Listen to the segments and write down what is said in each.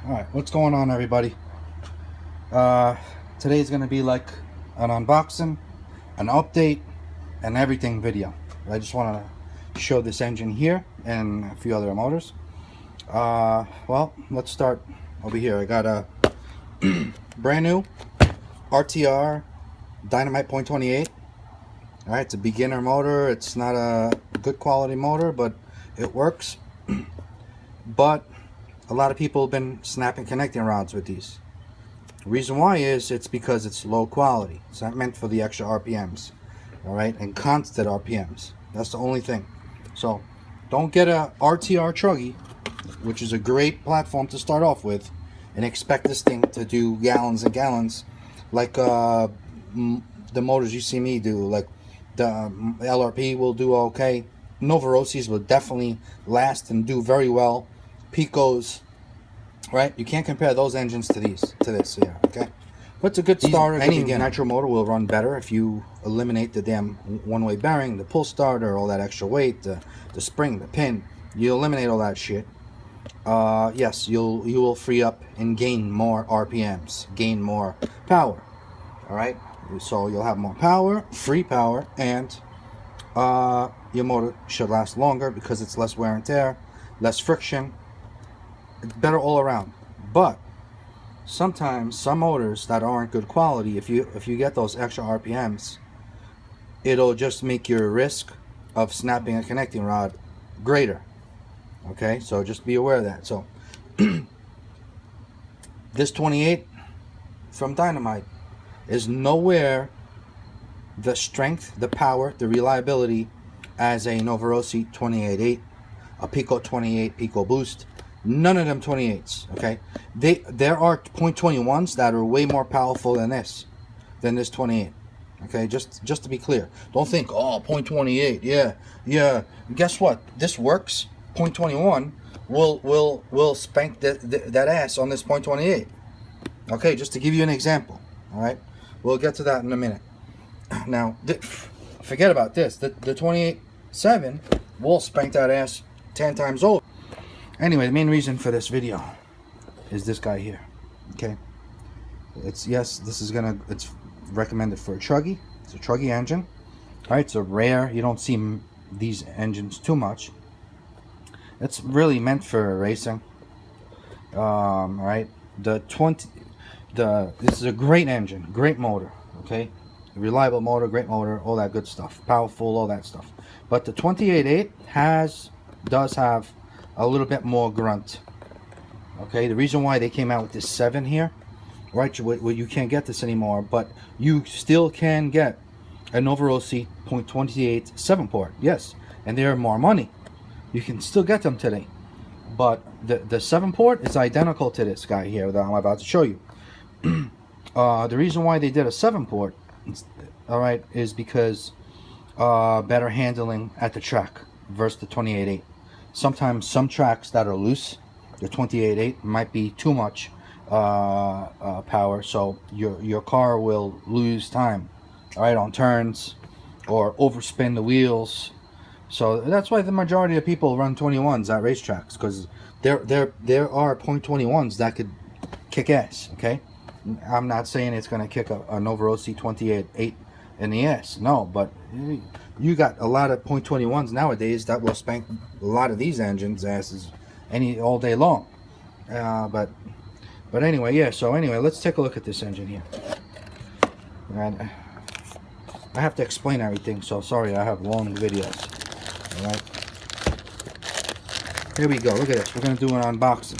Alright, what's going on, everybody? Today's gonna be like an unboxing, an update, and everything video. I just want to show this engine here and a few other motors. Well, let's start over here. I got a brand new RTR Dynamite .28. Alright, it's a beginner motor. It's not a good quality motor, but it works. But a lot of people have been snapping connecting rods with these. The reason why is it's because it's low quality. It's not meant for the extra RPMs, alright, and constant RPMs. That's the only thing. So don't get a RTR Truggy, which is a great platform to start off with, and expect this thing to do gallons and gallons like the motors you see me do. Like the LRP will do okay. Novarossis will definitely last and do very well. Picos, right? You can't compare those engines to this here, okay? But it's a good starter. Any Nitro motor will run better if you eliminate the damn one-way bearing, the pull starter, all that extra weight, the spring, the pin. You eliminate all that shit. Yes, you will free up and gain more RPMs, gain more power. All right, so you'll have more power, free power, and your motor should last longer because it's less wear and tear, less friction. It's better all around. But sometimes some motors that aren't good quality, if you get those extra RPMs, it'll just make your risk of snapping a connecting rod greater. Okay, so just be aware of that. So this 28 from Dynamite is nowhere the strength, the power, the reliability as a Novarossi 28.8, a Pico 28 Pico Boost. None of them 28s. Okay, there are .21s that are way more powerful than this 28. Okay, just to be clear, don't think, oh, .28, yeah. Guess what? This works. .21 will spank that ass on this .28. Okay, just to give you an example. All right, we'll get to that in a minute. Now, forget about this. The 28-7 will spank that ass 10 times over. Anyway, the main reason for this video is this guy here. Okay, it's recommended for a Truggy. It's a Truggy engine. All right, it's a rare. You don't see these engines too much. It's really meant for racing. All right, this is a great engine, great motor. Okay, reliable motor, great motor, all that good stuff, powerful, all that stuff. But the 28.8 does have a little bit more grunt. Okay, the reason why they came out with this 7 here, right? Well, you can't get this anymore, but you still can get a Novarossi .28 7-port. Yes, and they're more money. You can still get them today, but the 7-port is identical to this guy here that I'm about to show you. The reason why they did a 7-port, all right, is because better handling at the track versus the 28.8. Sometimes some tracks that are loose, the 28.8 might be too much power, so your car will lose time, all right, on turns or overspin the wheels. So that's why the majority of people run 21s at racetracks, because there are .21s that could kick ass. Okay, I'm not saying it's going to kick a Novarossi 28.8 in the ass, no, but you got a lot of .21s nowadays that will spank a lot of these engines asses all day long. But anyway, yeah. So anyway, let's take a look at this engine here. And I have to explain everything, so sorry I have long videos. All right, here we go. Look at this. We're gonna do an unboxing.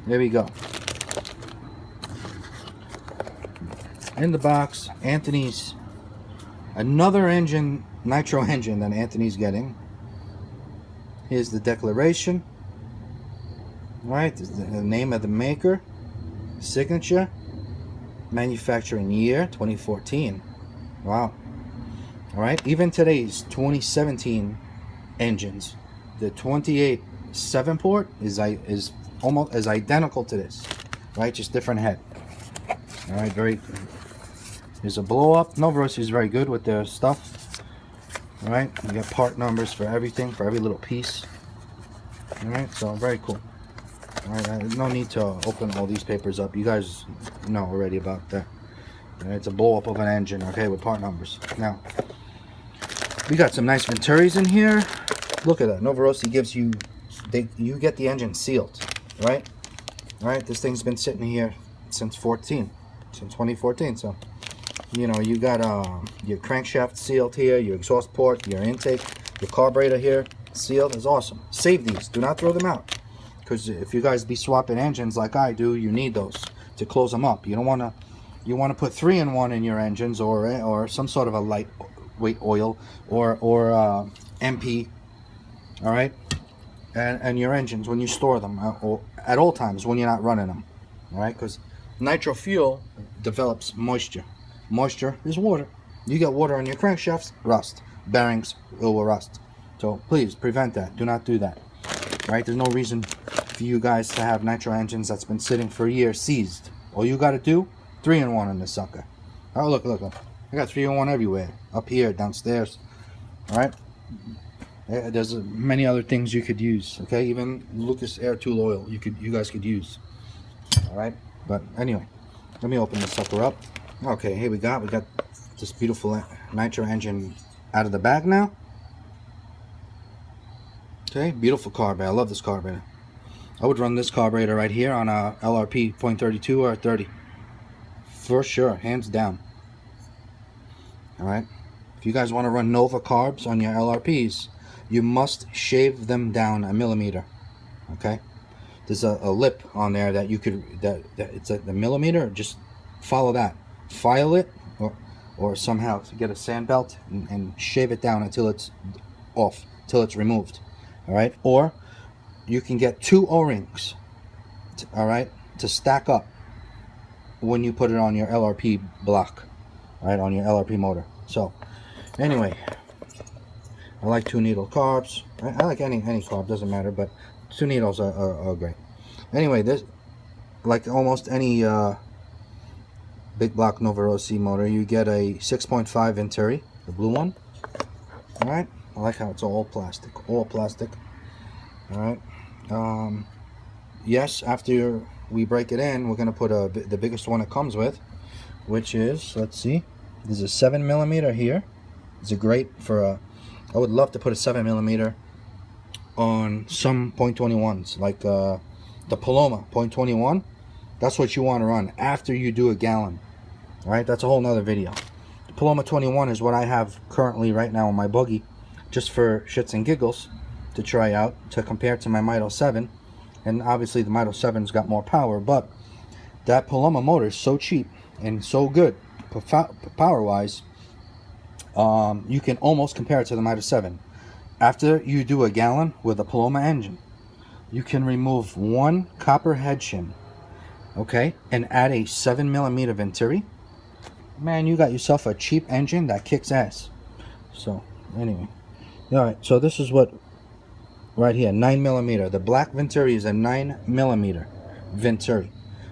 There we go. In the box, Anthony's, another engine, Nitro engine that Anthony's getting. Here's the declaration. Right, the name of the maker, signature, manufacturing year 2014. Wow. All right, even today's 2017 engines, the 28 7-port is almost as identical to this, right? Just different head. All right, there's a blow up. Novarossi is very good with their stuff. All right, you got part numbers for everything, for every little piece. All right, so very cool. All right, no need to open all these papers up. You guys know already about that. It's a blow up of an engine, okay, with part numbers. Now, we got some nice venturis in here. Look at that. Novarossi gives you, you get the engine sealed, right? All right, this thing's been sitting here since 2014. So, you know, you got your crankshaft sealed here, your exhaust port, your intake, your carburetor here sealed. Is awesome. Save these. Do not throw them out, because if you guys be swapping engines like I do, you need those to close them up. You don't want to. You want to put 3-in-1 in your engines, or some sort of a lightweight oil, or MP. All right, and your engines when you store them, or at all times when you're not running them. All right, because nitro fuel develops moisture. Moisture is water. You get water on your crankshafts, rust. Bearings, it will rust. So please prevent that. Do not do that. All right, there's no reason for you guys to have nitro engines that's been sitting for years seized. All you got to do, 3-in-1 in this sucker. Oh, look. I got 3-in-1 everywhere. Up here, downstairs. All right. There's many other things you could use. Okay, even Lucas Air Tool Oil you guys could use. All right. But anyway, let me open this sucker up. Okay, here we got this beautiful nitro engine out of the bag now. Okay, beautiful carburetor. I love this carburetor. I would run this carburetor right here on a LRP 0.32 or 30. For sure, hands down. Alright, if you guys want to run Nova carbs on your LRPs, you must shave them down 1 millimeter. Okay, there's a lip on there that you could, that it's a millimeter. Just follow that, file it, or somehow get a sand belt and shave it down until it's off, till it's removed. Alright, or you can get 2 O-rings, alright, to stack up when you put it on your LRP block, right, on your LRP motor. So anyway, I like 2 needle carbs. I like any carb, doesn't matter, but 2 needles are great. Anyway, this, like almost any big block Novarossi motor, you get a 6.5 venturi, the blue one. All right, I like how it's all plastic, all right. Yes, after we break it in, we're gonna put the biggest one it comes with, which is, let's see, there's a 7mm here. It's a great for I would love to put a 7mm on some 0.21s, like the Paloma 0.21. That's what you want to run after you do a gallon. All right, that's a whole nother video. The Paloma 21 is what I have currently right now on my buggy, just for shits and giggles, to try out, to compare to my Mito 7. And obviously the Mito 7's got more power, but that Paloma motor is so cheap and so good power wise, you can almost compare it to the Mito 7. After you do a gallon with a Paloma engine, you can remove 1 copper head shim, okay, and add a 7mm venturi. Man, you got yourself a cheap engine that kicks ass. So anyway, all right, so this is what right here, 9mm. The black venturi is a 9mm venturi.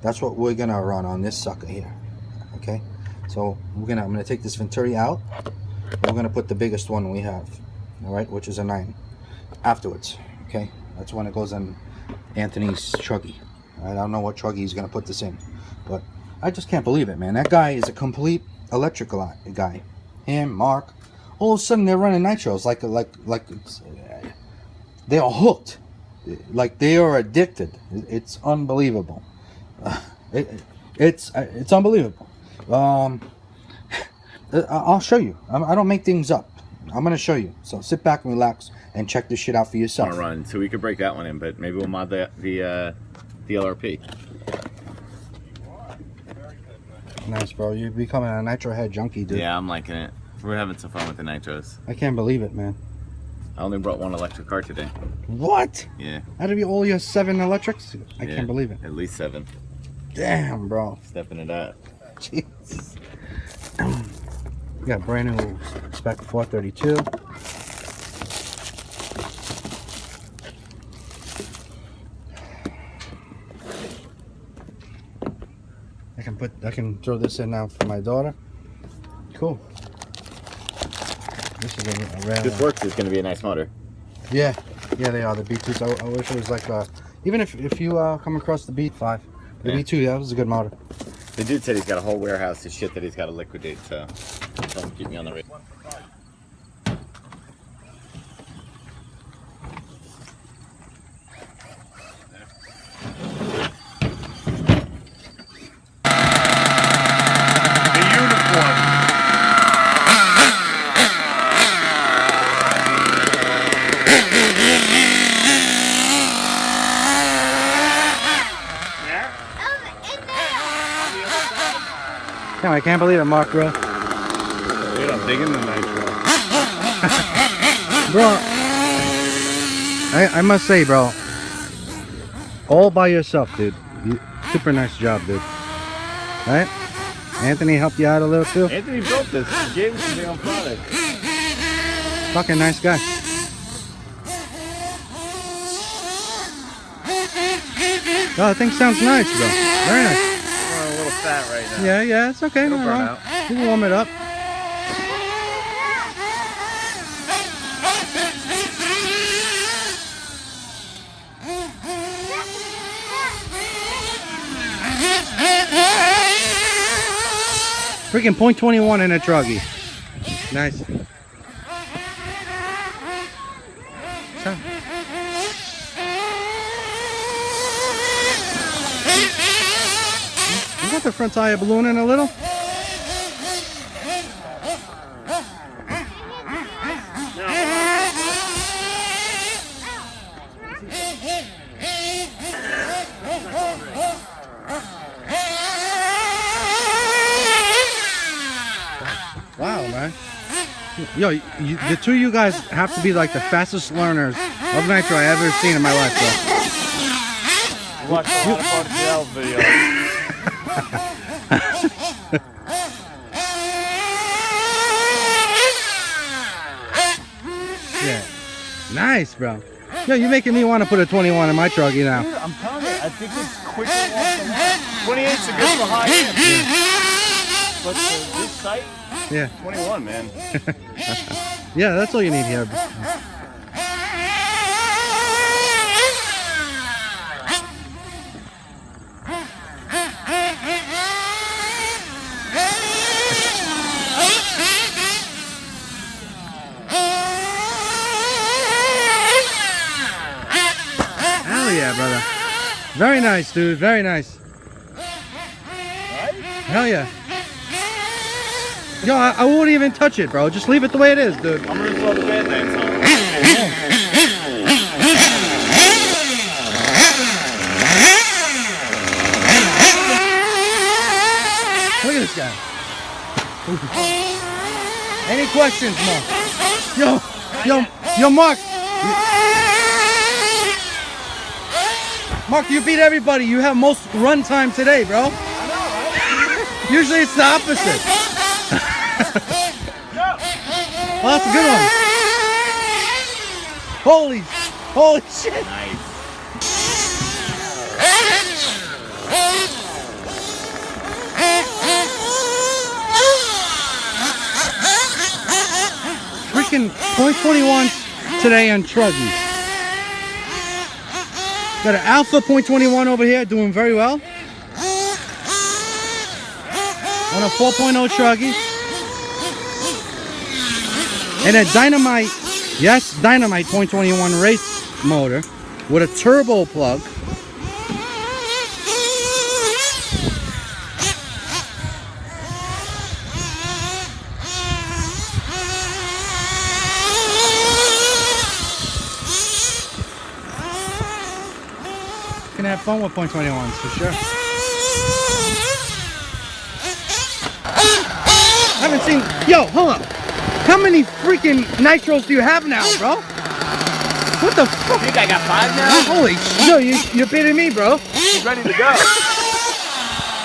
That's what we're gonna run on this sucker here. Okay, so I'm gonna take this venturi out, and we're gonna put the biggest one we have, all right, which is a 9 afterwards. Okay, that's when it goes in Anthony's truggy. I don't know what truggy he's gonna put this in, but I just can't believe it, man. That guy is a complete electrical guy. Him, Mark, all of a sudden they're running nitros like they are hooked, like they are addicted. It's unbelievable. It's unbelievable. I'll show you. I don't make things up. I'm gonna show you. So sit back and relax and check this shit out for yourself. Want to run, so we could break that one in, but maybe we'll mod the LRP. Nice, bro. You're becoming a nitro head junkie, dude. Yeah, I'm liking it. We're having some fun with the nitros. I can't believe it, man. I only brought 1 electric car today. What? Yeah. Out of all your 7 electrics? I can't believe it. At least 7. Damn, bro. Stepping it up. Jesus. We got brand new spec 432. I can throw this in now for my daughter. Cool. This is a rare. This works is going to be a nice motor. Yeah, they are the B2s. I wish it was like Even if you come across the B5, the Yeah. B2, that was a good motor. The dude said he's got a whole warehouse of shit that he's got to liquidate, so don't keep me on the radio. Damn, I can't believe it, Mark, bro. Dude, I'm digging the Nitro. Bro, I must say, bro, all by yourself, dude. Super nice job, dude. Right? Anthony helped you out a little too. Anthony built this. He gave us the own product. Fucking nice guy. Oh, the thing sounds nice, bro. Very nice. We're a little fat right now. Yeah, it's okay. It'll No, burn no. out. You can warm it up. Freaking .21 in a truggy. Nice. So. You got the front tire ballooning a little? Wow, man. Yo, the two of you guys have to be like the fastest learners of Nitro I ever seen in my life, bro. Watch a lot of RTL videos. Yeah. Nice, bro. Yo, you're making me want to put a 21 in my truggy now. Dude, I'm telling you, I think it's quicker off the line. 28's a good for high end. But for this site, Yeah. 21, man. Yeah, that's all you need here. Hell yeah, brother. Very nice, dude. Very nice. Hell yeah. Yo, I won't even touch it, bro. Just leave it the way it is, dude. I'm gonna throw the band-aids on. Look at this guy. Any questions, Mark? Yo, Mark. Mark, you beat everybody. You have most run time today, bro. I know, right? Usually it's the opposite. Well, that's a good one. Holy shit. Nice. Freaking .21 today on truggies. Got an Alpha .21 over here doing very well. On a 4.0 truggy. And a Dynamite, yes, Dynamite .21 race motor with a turbo plug. Can have fun with .21s for sure. I haven't seen. Yo, hold up. How many freaking nitros do you have now, bro? What the fuck? I think I got 5 now. Holy shit, you're beating me, bro. He's ready to go.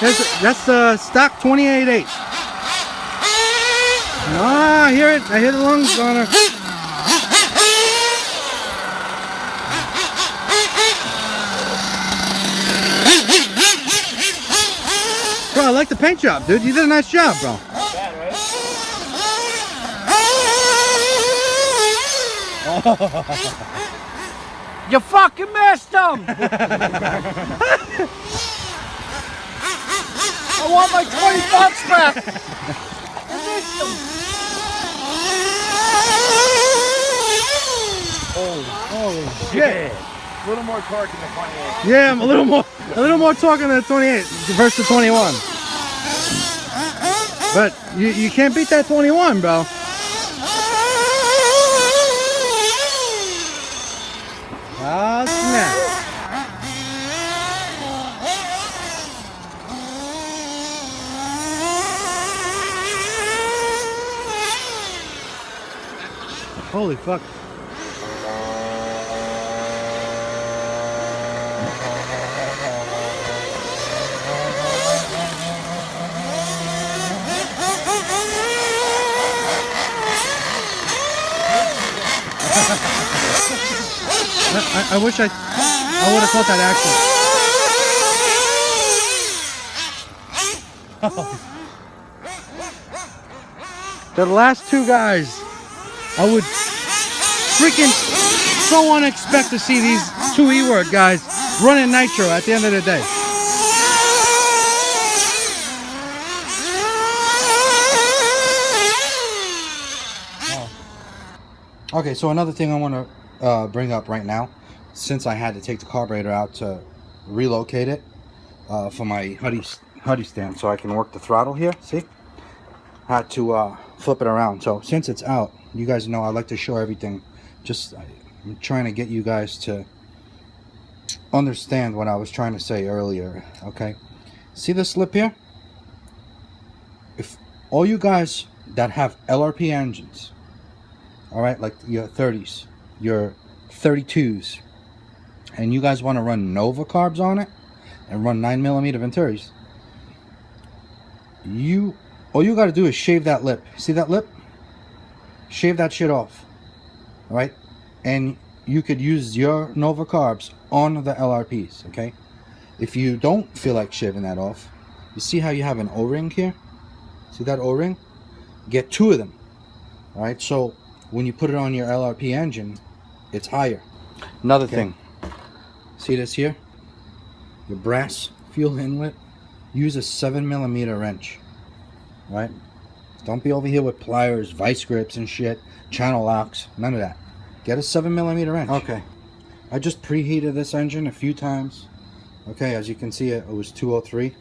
That's the stock 28-8. Ah, I hear it. I hear the lungs on her. Bro, I like the paint job, dude. You did a nice job, bro. Not bad, right? You fucking missed him! I want my 20 bucks back! You missed him! Holy shit! A little more torque in the 28. Yeah, I'm a little more torque than the 28 versus the 21. But you can't beat that 21, bro. Oh snap! Holy fuck! I wish I would have caught that action. The last two guys, I would freaking so unexpect to see these two E-word guys running Nitro at the end of the day. Okay, so another thing I want to bring up right now, since I had to take the carburetor out to relocate it for my Huddy stand so I can work the throttle here, see? Had to flip it around. So since it's out, you guys know I like to show everything. Just I'm trying to get you guys to understand what I was trying to say earlier, okay? See this lip here? If all you guys that have LRP engines, all right, like your 30s, your 32s, and you guys want to run Nova carbs on it and run 9mm venturis, all you got to do is shave that lip. See that lip? Shave that shit off, all right? And you could use your Nova carbs on the LRPs, okay? If you don't feel like shaving that off, you see how you have an O-ring here? See that O-ring? Get two of them, all right? So when you put it on your LRP engine, it's higher. Another thing, see this here? Your brass fuel inlet, use a 7mm wrench, right? Don't be over here with pliers, vice grips and shit, channel locks, none of that. Get a 7mm wrench. Okay, I just preheated this engine a few times. Okay, as you can see, it was 203.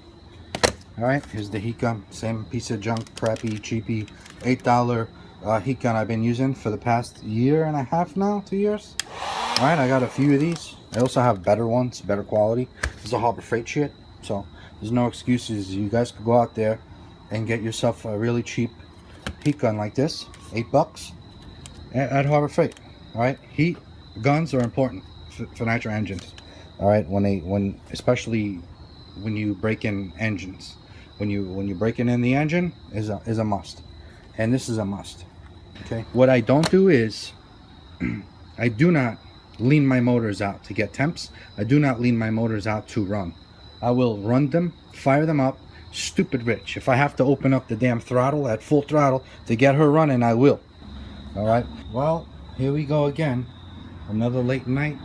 All right, here's the heat gun, same piece of junk, crappy, cheapy, $8 heat gun I've been using for the past year and a half now, 2 years. All right, I got a few of these. I also have better ones, better quality. This is a Harbor Freight shit, so there's no excuses. You guys could go out there and get yourself a really cheap heat gun like this, $8 at Harbor Freight. All right, heat guns are important for nitro engines. All right, especially when you break in engines, when you breaking in the engine is a must, and this is a must. Okay, what I don't do is I do not lean my motors out to get temps. I do not lean my motors out to run. I will run them, fire them up, stupid rich. If I have to open up the damn throttle at full throttle to get her running, I will. All right, well, here we go again. Another late night.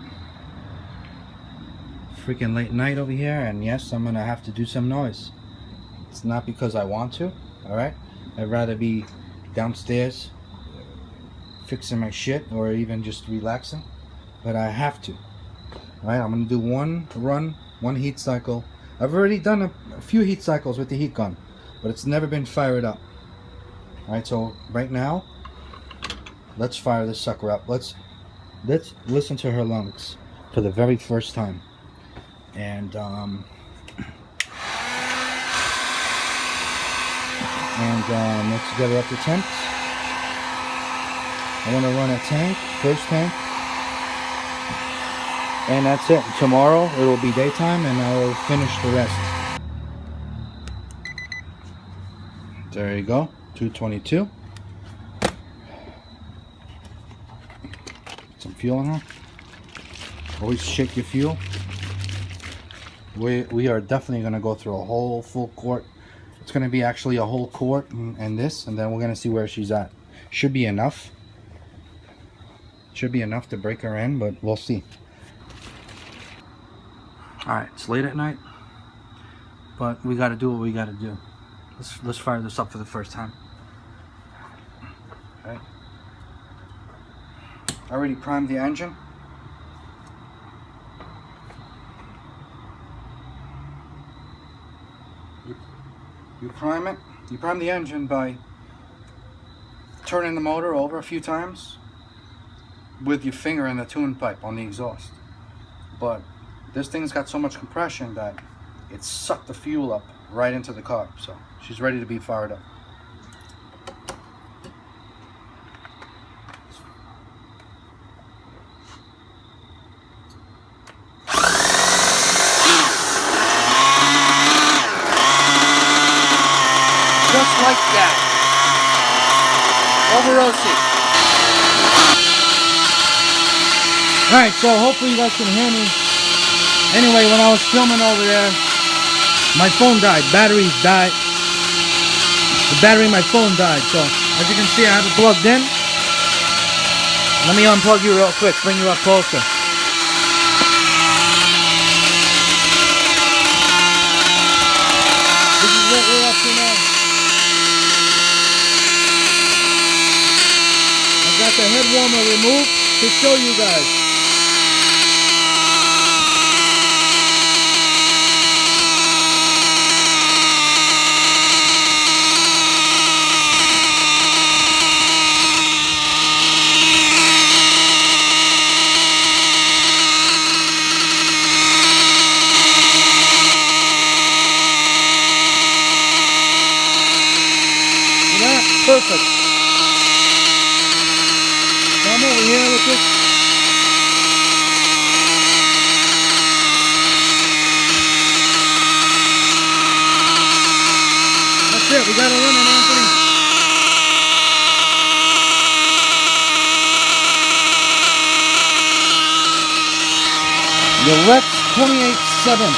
Freaking late night over here, and yes, I'm gonna have to do some noise. It's not because I want to, all right? I'd rather be downstairs fixing my shit or even just relaxing, but I have to. All right, I'm gonna do one run, one heat cycle. I've already done a few heat cycles with the heat gun, but it's never been fired up. All right, so right now, let's fire this sucker up. Let's listen to her lungs for the very first time. And let's get her up to temps. I want to run a tank, first tank, and that's it. Tomorrow it will be daytime, and I will finish the rest. There you go, 222. Some fuel in her. Always shake your fuel. We are definitely going to go through a whole full quart. It's going to be actually a whole quart and this, and then we're going to see where she's at. Should be enough. Should be enough to break her in, but we'll see. Alright, it's late at night, but we gotta do what we gotta do. Let's fire this up for the first time. Okay. I already primed the engine. You prime it. You prime the engine by turning the motor over a few times with your finger in the tune pipe on the exhaust. But this thing's got so much compression that it sucked the fuel up right into the carb. So she's ready to be fired up. Just like that. Novarossi. Alright, so hopefully you guys can hear me. Anyway, when I was filming over there, my phone died. Batteries died. The battery in my phone died. So, as you can see, I have it plugged in. Let me unplug you real quick, bring you up closer. This is what we're up to now. I've got the head warmer removed to show you guys. Perfect. Come over here with this. That's it. We got to run it, Anthony. The R.28-7M.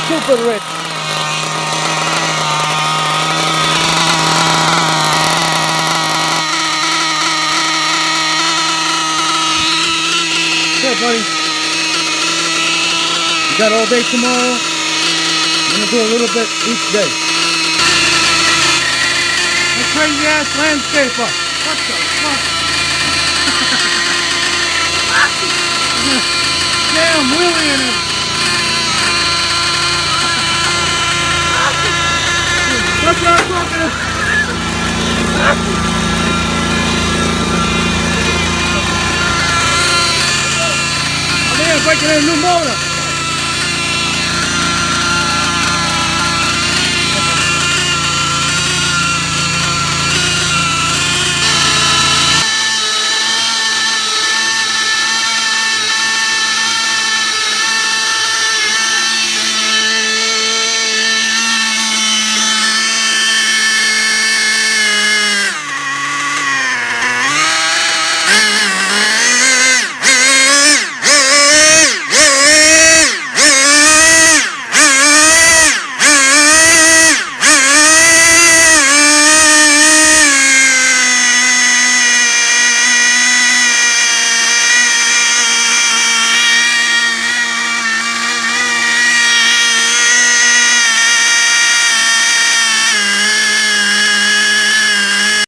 Super rich. Okay, buddy. You got all day tomorrow. I'm gonna do a little bit each day. A crazy ass landscaper. What the fuck? Damn, wheelie in it. That's what I'm talking about. I'm here breaking in a new motor.